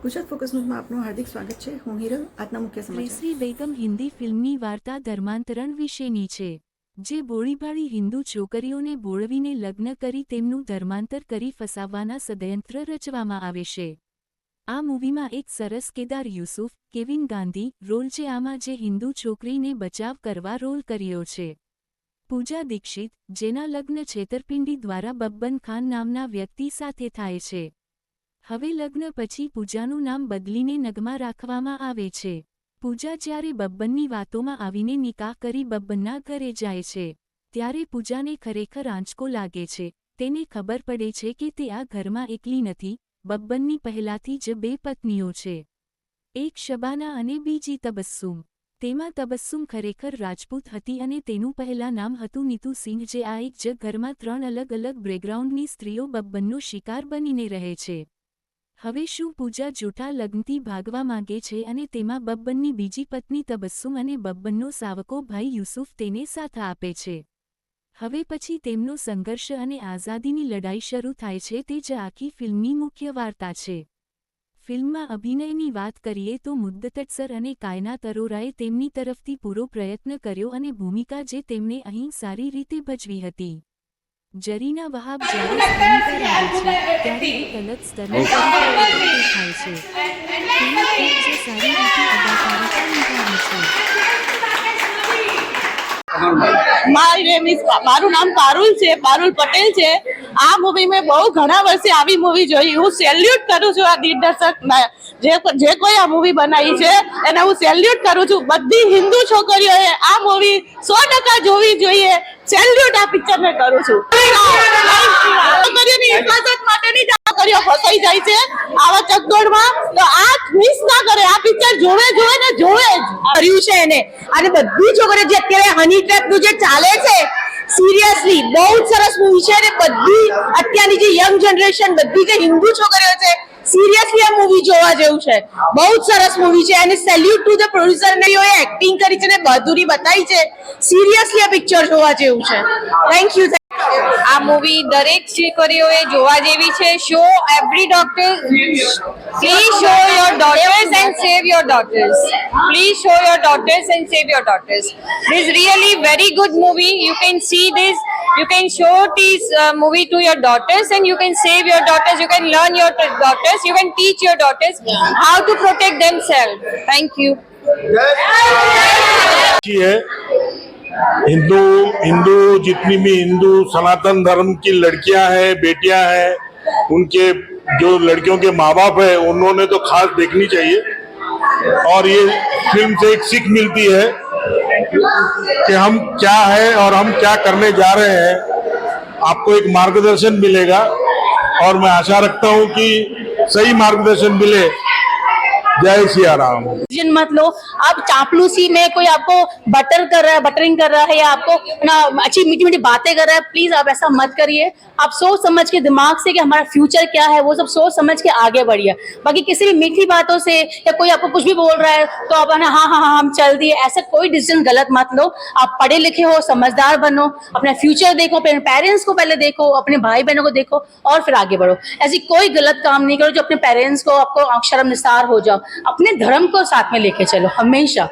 Gujarat focus ન્યૂઝમાં આપનું હાર્દિક સ્વાગત છે। હું હિરલ। આજના મુખ્ય સમાચાર। કેસરી બેગમ હિન્દી ફિલ્મની વાર્તા ધર્માંતરણ વિશેની છે, જે બોળીભાળી હિન્દુ છોકરીઓને બોળવીને લગ્ન કરી તેમનું ધર્માંતર કરી ફસાવવાના ષડયંત્ર રચવામાં આવે છે। આ મૂવીમાં એક સરસ કેદાર યુસુફ, કેવિન ગાંધી રોલ છે આમાં જે હિન્દુ છોકરીને બચાવ કરવા રોલ કર્યો છે। પૂજા દીક્ષિત, જેના લગ્ન છેતરપિંડી દ્વારા બબ્બન ખાન નામના વ્યક્તિ સાથે થાય છે। હવે લગ્ન પછી પૂજાનું નામ બદલીને નગમા રાખવામાં આવે છે। પૂજા જ્યારે બબ્બનની વાતોમાં આવીને નિકાહ કરી બબ્બનના ઘરે જાય છે, ત્યારે પૂજાને ખરેખર આંચકો લાગે છે। તેને ખબર પડે છે કે તે આ ઘરમાં એકલી નથી, બબ્બનની પહેલાથી જ બે પત્નીઓ છે, એક શબાના અને બીજી તબસ્સુમ। તેમાં તબસ્સુમ ખરેખર રાજપૂત હતી અને તેનું પહેલા નામ હતું નીતુ સિંહ, જે આ એક જ ઘરમાં ત્રણ અલગ અલગ બેકગ્રાઉન્ડની સ્ત્રીઓ બબ્બનનો શિકાર બનીને રહે છે। હવે શું પૂજા જૂઠા લગ્નથી ભાગવા માંગે છે અને તેમાં બબ્બનની બીજી પત્ની તબસ્સુમ અને બબ્બનનો સાવકો ભાઈ યુસુફ તેને સાથ આપે છે। હવે પછી તેમનો સંઘર્ષ અને આઝાદીની લડાઈ શરૂ થાય છે, તે જ આખી ફિલ્મની મુખ્ય વાર્તા છે। ફિલ્મમાં અભિનયની વાત કરીએ તો મુદ્દત સર અને કાયનાત અરોરાએ તેમની તરફથી પૂરો પ્રયત્ન કર્યો અને ભૂમિકા જે તેમણે અહીં સારી રીતે ભજવી હતી। જરીના વહાબ જ્યારે સ્ક્રીન પર આવે છે, ત્યારે એક અલગ સ્તરની કલાકારી દેખાય છે। તેણે ખૂબ જ સારી રીતે અદાકારિતા નિભાવી છે। મારું નામ પારુલ છે, પારુલ પટેલ છે। આ મૂવી મેં બહુ ઘણા વર્ષે આવી મૂવી જોઈ। હું સેલ્યુટ કરું છું આ દિગ્દર્શક જે કોઈ આ મૂવી બનાવી છે એને હું સેલ્યુટ કરું છું। બધી હિન્દુ છોકરીઓએ આ મૂવી 100% જોવી જોઈએ। સેલ્યુટ આ પિક્ચર ને કરું છું। છોકરીઓની હિફાજત માટેની છોકરીઓ ફસાઈ જાય છે આવા ચકડોળમાં, તો આ મિસ ના કરે। આ પિક્ચર જોવે જ કર્યું છે એને। અને બધી છોકરીઓ જે અત્યારે હની ટ્રેપનું જે ચાલે છે, સિરિયસલી બહુ જ સરસ મૂવી છે અને બધી અત્યારની જે યંગ જનરેશન, બધી જે હિન્દુ છોકરીઓ છે, સિરિયસલી આ મૂવી જોવા જેવું છે। બહુ જ સરસ મૂવી છે અને સેલ્યુટ ટુ ધ પ્રોડ્યુસર ને એક્ટિંગ કરી છે ને બહાદુરી બતાવી છે। સિરિયસલી આ પિક્ચર જોવા જેવું છે। Thank you. આ મૂવી દરેક છોકરીઓએ જોવા જેવી છે। Show every daughter, please show your daughter's and save your daughter's, please show your daughter's and save your daughter's. This is really very good movie. You can see this, you can show this movie to your daughters and you can save your daughters, you can learn your daughters, you can teach your daughters how to protect themselves। Thank you। Hindu जितनी भी हिंदू सनातन धर्म की लड़कियां हैं, बेटियां हैं, उनके जो लड़कियों के माँ बाप है उन्होंने तो खास देखनी चाहिए। और ये फिल्म से एक सीख मिलती है कि हम क्या है और हम क्या करने जा रहे हैं। आपको एक मार्गदर्शन मिलेगा और मैं आशा रखता हूँ कि सही मार्गदर्शन मिले। जय सिया राम। मत लो। आप चापलूसी में कोई आपको बटरिंग कर रहा है या आपको ना अच्छी मीठी मीठी बातें कर रहा है, प्लीज आप ऐसा मत करिए। आप सोच समझ के दिमाग से कि हमारा फ्यूचर क्या है वो सब सोच समझ के आगे बढ़िए। बाकी किसी भी मीठी बातों से या कोई आपको कुछ भी बोल रहा है तो आप ना हाँ हाँ हाँ हम चल दिए, ऐसा कोई डिसीजन गलत मत लो। आप पढ़े लिखे हो, समझदार बनो, अपना फ्यूचर देखो, अपने पेरेंट्स को पहले देखो, अपने भाई बहनों को देखो और फिर आगे बढ़ो। ऐसी कोई गलत काम नहीं करो जो अपने पेरेंट्स को आपको शर्मनिसार हो जाओ। अपने धर्म को साथ में लेके चलो हमेशा।